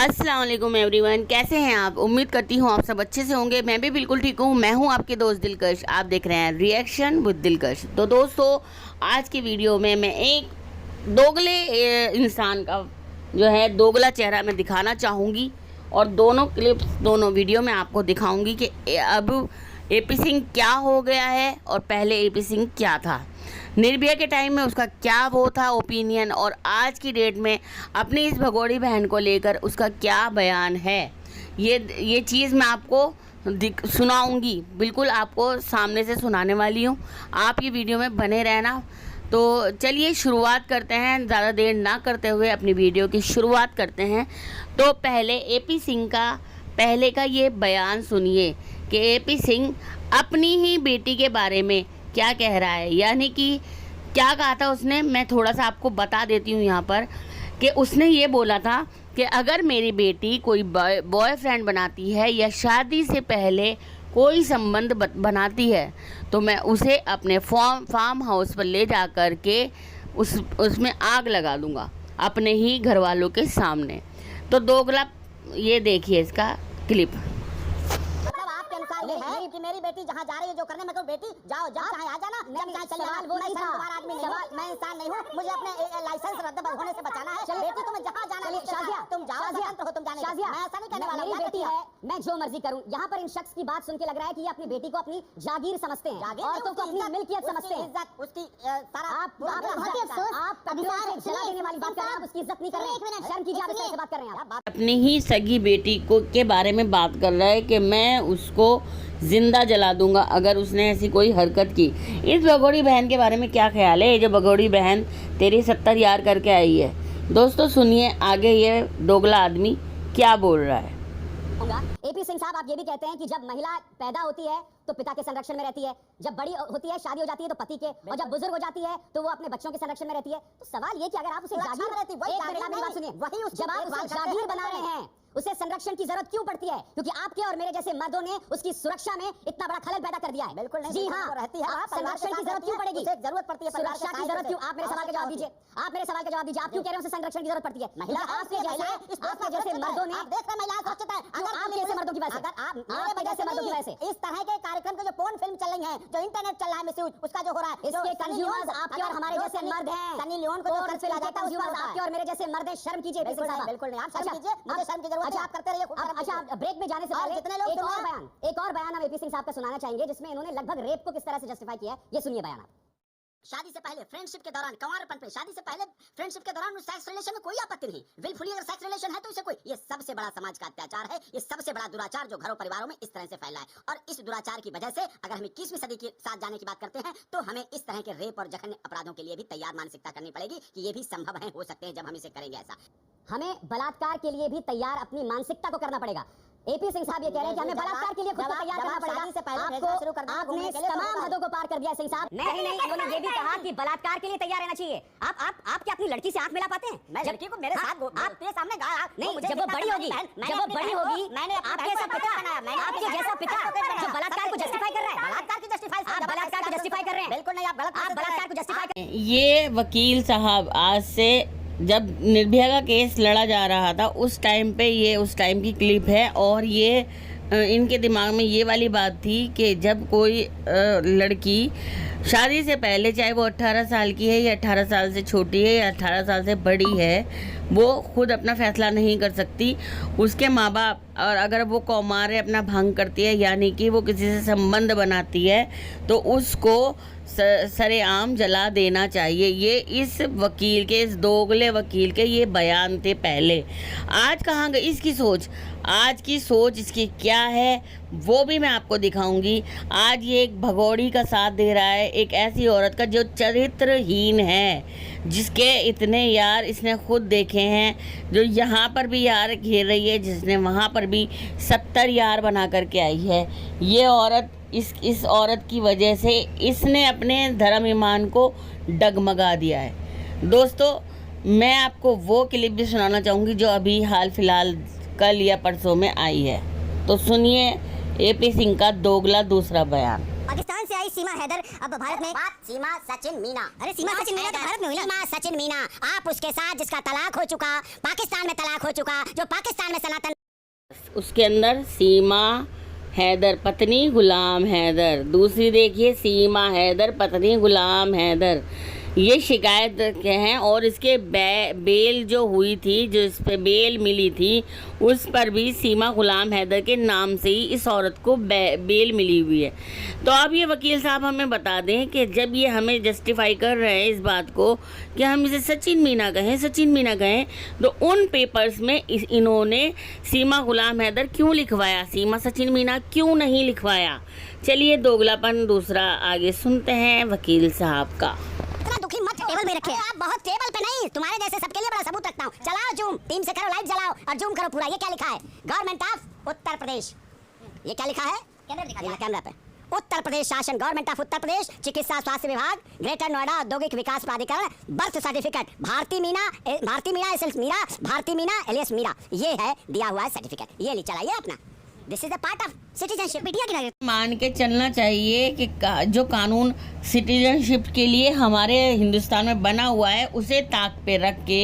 अस्सलाम वालेकुम एवरीवन, कैसे हैं आप। उम्मीद करती हूँ आप सब अच्छे से होंगे। मैं भी बिल्कुल ठीक हूँ। मैं हूँ आपके दोस्त दिलकश। आप देख रहे हैं रिएक्शन विद दिलकश। तो दोस्तों, आज की वीडियो में मैं एक दोगले इंसान का जो है दोगला चेहरा मैं दिखाना चाहूँगी और दोनों क्लिप्स दोनों वीडियो में आपको दिखाऊँगी कि अब एपी सिंह क्या हो गया है और पहले एपी सिंह क्या था। निर्भया के टाइम में उसका क्या वो था ओपिनियन और आज की डेट में अपनी इस भगोड़ी बहन को लेकर उसका क्या बयान है। ये चीज़ मैं आपको सुनाऊंगी, बिल्कुल आपको सामने से सुनाने वाली हूँ। आप ये वीडियो में बने रहना। तो चलिए शुरुआत करते हैं, ज़्यादा देर ना करते हुए अपनी वीडियो की शुरुआत करते हैं। तो पहले एपी सिंह का पहले का ये बयान सुनिए कि एपी सिंह अपनी ही बेटी के बारे में क्या कह रहा है। यानी कि क्या कहा था उसने, मैं थोड़ा सा आपको बता देती हूँ यहाँ पर कि उसने ये बोला था कि अगर मेरी बेटी कोई बॉयफ्रेंड बनाती है या शादी से पहले कोई संबंध बनाती है तो मैं उसे अपने फार्म हाउस पर ले जा कर के उसमें आग लगा दूँगा अपने ही घर वालों के सामने। तो दोगला, ये देखिए इसका क्लिप। मेरी बेटी जहाँ जा रही है जो करने में, बेटी जाओ जाओ चाहे आ जाना, चाहे चले जाना। वो नहीं था आदमी नहीं, मैं इंसान नहीं हूँ, मुझे अपने लाइसेंस रद्द होने से बचाना है। बेटी तुम्हें जहाँ जाना है तुम जाओ, स्वतंत्र हो तुम जाने। मैं ऐसा नहीं कहने वाला। मेरी बेटी है, मैं जो मर्जी करूँ। यहाँ पर इन शख्स की बात सुन के लग रहा है कि ये अपनी बेटी को अपनी जागीर समझते हैं, औरतों को अपनी मिल्कियत समझते हैं। उसकी आप जला देने वाली बात कर रहे हैं, आप उसकी इज्जत नहीं कर रहे हैं। शर्म कीजिए, आप इस तरह से बात कर रहे हैं। अपनी ही सगी बेटी को के बारे में बात कर रहा है कि मैं उसको जिंदा जला दूंगा अगर उसने ऐसी कोई हरकत की। इस भगोड़ी बहन के बारे में क्या ख्याल है, जो भगोड़ी बहन तेरी 70 यार करके आई है। दोस्तों सुनिए आगे ये दोगला आदमी क्या बोल रहा है। एपी सिंह साहब, आप ये भी कहते हैं कि जब महिला पैदा होती है तो पिता के संरक्षण में रहती है, जब बड़ी होती है शादी हो जाती है तो पति के, और जब बुजुर्ग हो जाती है तो वो अपने बच्चों के संरक्षण में रहती है। तो सवाल ये कि अगर आप उसे जागीर रहती, मेरी बात सुनिए, जब आप उसे जागीर बना रहे हैं उसे संरक्षण की जरूरत क्यों पड़ती है? क्योंकि आपके और मेरे जैसे मर्दों ने उसकी सुरक्षा में इतना बड़ा खलल पैदा कर दिया है। बिल्कुल नहीं, जी हाँ, रहती है। संरक्षण की जरूरत क्यों पड़ेगी? जरूरत पड़ती है, सुरक्षा की जरूरत क्यों? आप मेरे सवाल का जवाब दीजिए, आप मेरे सवाल का जवाब दीजिए। आप क्यों कह रहे हैं उसे संरक्षण की जरूरत पड़ती है? महिला आपके जैसे मर्दों ने, देख रहे महिला सोचता है अगर आप जैसे मर्दों की वजह से, आप जैसे मर्दों की वजह से इस तरह के कार्यक्रम के जो पोर्न फिल्म चल रही है, जो इंटरनेट चल रहा है, मिसयूज उसका जो हो रहा है, इसके कंज्यूमर्स आपके और हमारे जैसे मर्द हैं। सनी लियोन को कंज्यूमर्स आपके और मेरे जैसे मर्द हैं। शर्म कीजिए, बिल्कुल नहीं, आप शर्म कीजिए, मुझे शर्म की जरूरत है, आप करते रहिए। अच्छा, ब्रेक में जाने से पहले एक और बयान हम एपी सिंह साहब का सुनाना चाहेंगे जिसमें इन्होंने लगभग रेप को किस तरह से जस्टिफाई किया है। ये सुनिए बयान। शादी से पहले, फ्रेंडशिप के दौरान, कंवारपन पे, शादी से पहले फ्रेंडशिप के दौरान सेक्स रिलेशन में कोई आपत्ति नहीं। विलफुली अगर सेक्स रिलेशन है तो इसे कोई, ये सबसे बड़ा समाज का अत्याचार है। ये सबसे बड़ा दुराचार जो घरों परिवारों में इस तरह से फैला है। और इस दुराचार की वजह से अगर हम 21वीं सदी के साथ जाने की बात करते हैं तो हमें इस तरह के रेप और जघन्य अपराधों के लिए भी तैयार मानसिकता करनी पड़ेगी कि ये भी संभव है, हो सकते हैं जब हम इसे करेंगे ऐसा। हमें बलात्कार के लिए भी तैयार अपनी मानसिकता को करना पड़ेगा। एपी सिंह साहब ये कह रहे हैं कि हमें बलात्कार के लिए खुद को तैयार करना पड़ेगा। आपने तमाम हदों को पार कर दिया सिंह साहब। नहीं, उन्होंने ये भी कहा कि बलात्कार के लिए तैयार रहना चाहिए। आप क्या अपनी लड़की से आंख मिला पाते हैं? मैं लड़की को मेरे साथ आपके सामने नहीं, जब वो बड़ी होगी, मैंने आपके जैसा पिता जो बलात्कार को जस्टिफाई कर रहा है, बलात्कार को जस्टिफाई कर रहे हैं। बिल्कुल नहीं, आप बलात्कार को जस्टिफाई कर। ये वकील साहब आज से जब निर्भया का केस लड़ा जा रहा था उस टाइम पे, ये उस टाइम की क्लिप है और ये इनके दिमाग में ये वाली बात थी कि जब कोई लड़की शादी से पहले, चाहे वो 18 साल की है या 18 साल से छोटी है या 18 साल से बड़ी है, वो खुद अपना फैसला नहीं कर सकती। उसके माँ बाप, और अगर वो कौमार अपना भंग करती है यानी कि वो किसी से संबंध बनाती है तो उसको सरेआम जला देना चाहिए। ये इस वकील के, इस दोगले वकील के ये बयान थे पहले। आज कहाँ गई इसकी सोच? आज की सोच इसकी क्या है वो भी मैं आपको दिखाऊंगी। आज ये एक भगोड़ी का साथ दे रहा है, एक ऐसी औरत का जो चरित्रहीन है, जिसके इतने यार इसने खुद देखे हैं, जो यहाँ पर भी यार घेर रही है, जिसने वहाँ पर भी 70 यार बना करके आई है। ये औरत, इस औरत की वजह से इसने अपने धर्म ईमान को डगमगा दिया है। दोस्तों मैं आपको वो क्लिप भी सुनाना चाहूँगी जो अभी हाल फिलहाल कल या परसों में आई है। तो सुनिए एपी सिंह का दोगला दूसरा बयान। पाकिस्तान से आई सीमा हैदर अब भारत में सीमा सचिन मीना। अरे सीमा सचिन मीना तो भारत में हुई ना। सीमा सचिन मीना, आप उसके साथ जिसका तलाक हो चुका, पाकिस्तान में तलाक हो चुका, जो पाकिस्तान में सनातन, उसके अंदर सीमा हैदर पत्नी गुलाम हैदर, दूसरी देखिए सीमा हैदर पत्नी गुलाम हैदर, ये शिकायत के हैं। और इसके बेल जो हुई थी, जो इस पे बेल मिली थी, उस पर भी सीमा गुलाम हैदर के नाम से ही इस औरत को बेल मिली हुई है। तो अब ये वकील साहब हमें बता दें कि जब ये हमें जस्टिफाई कर रहे हैं इस बात को कि हम इसे सचिन मीना कहें, तो उन पेपर्स में इन्होंने सीमा गुलाम हैदर क्यों लिखवाया, सीमा सचिन मीना क्यों नहीं लिखवाया? चलिए दोगलापन दूसरा आगे सुनते हैं वकील साहब का। दुखी मत टेबल में रखे आप, बहुत टेबल पे नहीं, तुम्हारे जैसे सबके लिए बड़ा सबूत रखता हूँ। चलाओ जूम, टीम से करो, लाइट जलाओ और जूम करो पूरा। ये क्या लिखा है? Government of Uttar Pradesh. ये क्या लिखा है? कैमरा पे। उत्तर प्रदेश शासन, गवर्नमेंट ऑफ उत्तर प्रदेश, चिकित्सा स्वास्थ्य विभाग, ग्रेटर नोएडा औद्योगिक विकास प्राधिकरण, birth certificate Bharti Meena alias Meera, ये है दिया हुआ है सर्टिफिकेट। ये चलाइए अपना। This is a part of citizenship. Media की नजर मान के चलना चाहिए कि जो कानून सिटीजनशिप के लिए हमारे हिंदुस्तान में बना हुआ है, उसे ताक पे रख के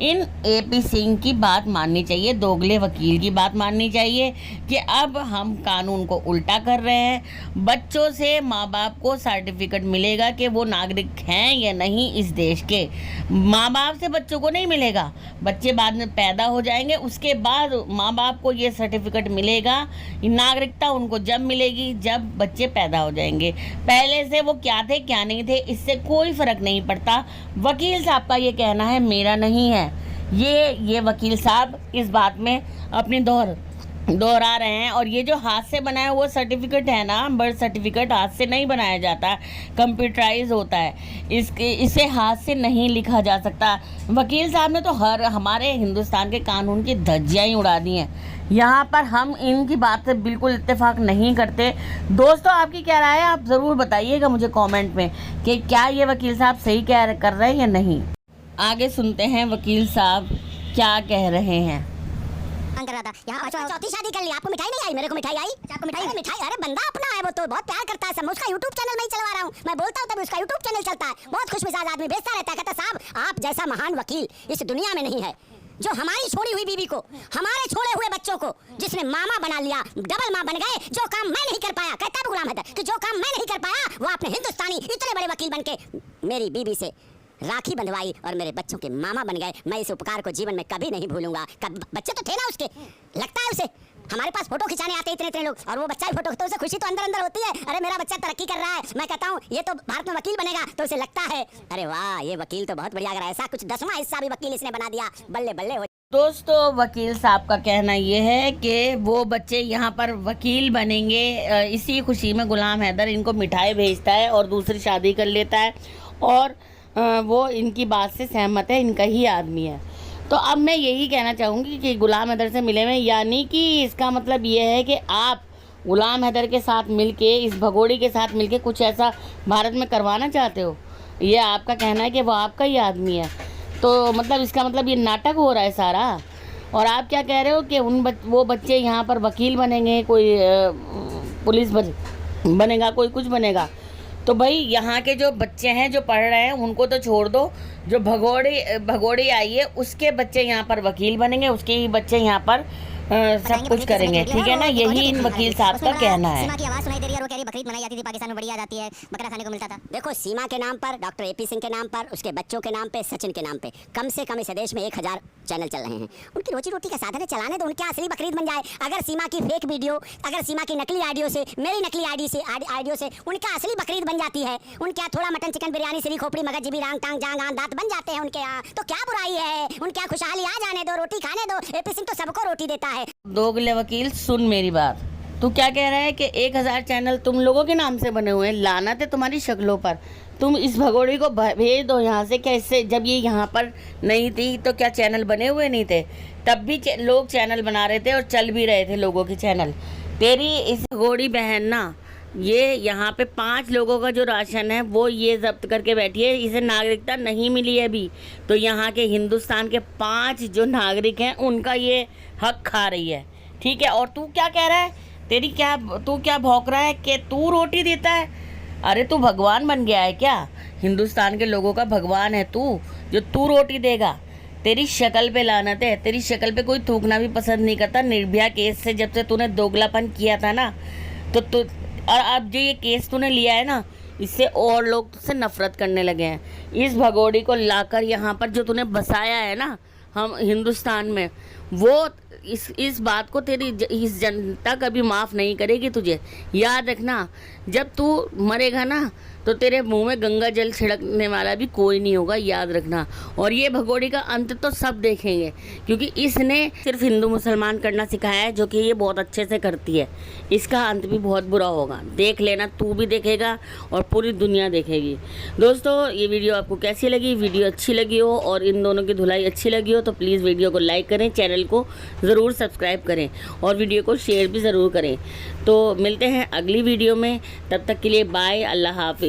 इन एपी सिंह की बात माननी चाहिए, दोगले वकील की बात माननी चाहिए कि अब हम कानून को उल्टा कर रहे हैं। बच्चों से माँ बाप को सर्टिफिकेट मिलेगा कि वो नागरिक हैं या नहीं इस देश के। माँ बाप से बच्चों को नहीं मिलेगा, बच्चे बाद में पैदा हो जाएंगे, उसके बाद माँ बाप को ये सर्टिफिकेट मिलेगा। नागरिकता उनको जब मिलेगी जब बच्चे पैदा हो जाएंगे। पहले से वो क्या थे क्या नहीं थे, इससे कोई फ़र्क नहीं पड़ता। वकील साहब का ये कहना है, मेरा नहीं है। ये वकील साहब इस बात में अपनी दोहरा रहे हैं। और ये जो हाथ से बनाया हुआ सर्टिफिकेट है ना, बर्थ सर्टिफिकेट हाथ से नहीं बनाया जाता, कंप्यूटराइज होता है, इसे हाथ से नहीं लिखा जा सकता। वकील साहब ने तो हमारे हिंदुस्तान के कानून की धज्जियाँ ही उड़ा दी हैं। यहाँ पर हम इनकी बात से बिल्कुल इत्तेफाक नहीं करते। दोस्तों, आपकी क्या राय है? आप ज़रूर बताइएगा मुझे कमेंट में कि क्या ये वकील साहब सही कर रहे हैं या नहीं। आगे सुनते हैं वकील साहब क्या कह रहे हैं। कर रहा था यहाँ चौथी शादी कर ली, आपको मिठाई नहीं आई? मेरे को मिठाई आई। आपको मिठाई? अरे बंदा अपना है, वो तो बहुत प्यार करता है। मैं उसका यूट्यूब चैनल में ही चलवा रहा हूँ, मैं बोलता हूँ तभी उसका यूट्यूब चैनल चलता है। बहुत खुशमिजाज आदमी, भेजता रहता है, कहता साहब आप जैसा महान वकील इस दुनिया में नहीं है, जो हमारी छोड़ी हुई बीवी को, हमारे छोड़े हुए बच्चों को जिसने मामा बना लिया, डबल माँ बन गए। जो काम मैं नहीं कर पाया, कहता है गुलाम हैदर कि जो काम मैं नहीं कर पाया वो आपने हिंदुस्तानी इतने बड़े वकील बनके मेरी बीवी से राखी बंधवाई और मेरे बच्चों के मामा बन गए। मैं इस उपकार को जीवन में कभी नहीं भूलूंगा। बच्चे तो थे ना उसके, लगता है उसे, हमारे पास फोटो खिंचाने आते इतने लोग, और वो बच्चा ही फोटो, तो उसे खुशी तो अंदर होती है। अरे मेरा बच्चा तरक्की कर रहा है। मैं कहता हूँ ये तो भारत में वकील बनेगा, तो उसे लगता है अरे वाह ये वकील तो बहुत बढ़िया। अगर ऐसा कुछ 10वां हिस्सा भी वकील इसने बना दिया, बल्ले बल्ले हो। दोस्तों, वकील साहब का कहना ये है कि वो बच्चे यहाँ पर वकील बनेंगे, इसी खुशी में गुलाम हैदर इनको मिठाई भेजता है और दूसरी शादी कर लेता है, और वो इनकी बात से सहमत है, इनका ही आदमी है। तो अब मैं यही कहना चाहूँगी कि गुलाम हैदर से मिले में, यानी कि इसका मतलब ये है कि आप गुलाम हैदर के साथ मिलके, इस भगोड़ी के साथ मिलके कुछ ऐसा भारत में करवाना चाहते हो। ये आपका कहना है कि वो आपका ही आदमी है, तो मतलब इसका मतलब ये नाटक हो रहा है सारा। और आप क्या कह रहे हो कि वो बच्चे यहाँ पर वकील बनेंगे, कोई पुलिस बनेगा, कोई कुछ बनेगा। तो भाई यहाँ के जो बच्चे हैं जो पढ़ रहे हैं उनको तो छोड़ दो, जो भगोड़ी आई है उसके बच्चे यहाँ पर वकील बनेंगे, उसके ही बच्चे यहाँ पर सब कुछ करेंगे, ठीक है ना। यही इन वकील साहब का कहना है। सीमा की आवाज सुनाई दे रही है और वो कह रही बकरीद मनाई जाती थी, पाकिस्तान में बढ़िया जाती है, बकरा खाने को मिलता था। देखो, सीमा के नाम पर, डॉक्टर एपी सिंह के नाम पर, उसके बच्चों के नाम पे, सचिन के नाम पे कम से कम इस देश में 1000 चैनल चल रहे हैं। उनकी रोजी रोटी का साधन है, चलाने दो, उनकी असली बकरीद बन जाए। अगर सीमा की फेक वीडियो, अगर सीमा की नकली आइडियो से, मेरी नकली आइडियो से उनका असली बकरीद बन जाती है, उनके यहाँ थोड़ा मटन चिकन बिरयानी श्री खोपड़ी मगज जीबी रांग टांग जांग आन दांत बन जाते हैं उनके यहाँ, तो क्या बुराई है? उनके यहाँ खुशहाली आ जाने दो, रोटी खाने दो। एपी सिंह तो सबको रोटी देता है। दोगले वकील, सुन मेरी बात। तू क्या कह रहा है कि 1000 चैनल तुम लोगों के नाम से बने हुए हैं? लानत है तुम्हारी शक्लों पर। तुम इस भगोड़ी को भेज दो यहाँ से। क्या इससे, जब ये यहाँ पर नहीं थी तो क्या चैनल बने हुए नहीं थे? तब भी लोग चैनल बना रहे थे और चल भी रहे थे लोगों के चैनल। तेरी इस भगोड़ी बहन ना, ये यहाँ पे 5 लोगों का जो राशन है वो ये जब्त करके बैठी है। इसे नागरिकता नहीं मिली है अभी, तो यहाँ के हिंदुस्तान के 5 जो नागरिक हैं उनका ये हक खा रही है, ठीक है। और तू क्या कह रहा है? तू क्या भौंक रहा है कि तू रोटी देता है? अरे तू भगवान बन गया है क्या? हिंदुस्तान के लोगों का भगवान है तू, जो तू रोटी देगा। तेरी शक्ल पे लानत है, तेरी शक्ल पे कोई थूकना भी पसंद नहीं करता। निर्भया केस से जब से तूने दोगलापन किया था ना, तो तू और अब जो ये केस तूने लिया है ना, इससे और लोग तुझसे नफरत करने लगे हैं। इस भगोड़ी को लाकर यहाँ पर जो तूने बसाया है ना हम हिंदुस्तान में, वो इस बात को तेरी इस जनता कभी माफ़ नहीं करेगी तुझे। याद रखना, जब तू मरेगा ना तो तेरे मुंह में गंगा जल छिड़कने वाला भी कोई नहीं होगा, याद रखना। और ये भगोड़ी का अंत तो सब देखेंगे, क्योंकि इसने सिर्फ हिंदू मुसलमान करना सिखाया है, जो कि ये बहुत अच्छे से करती है। इसका अंत भी बहुत बुरा होगा, देख लेना, तू भी देखेगा और पूरी दुनिया देखेगी। दोस्तों, ये वीडियो आपको कैसी लगी? वीडियो अच्छी लगी हो और इन दोनों की धुलाई अच्छी लगी हो तो प्लीज़ वीडियो को लाइक करें, चैनल को ज़रूर सब्सक्राइब करें और वीडियो को शेयर भी ज़रूर करें। तो मिलते हैं अगली वीडियो में, तब तक के लिए बाय, अल्लाह हाफिज़।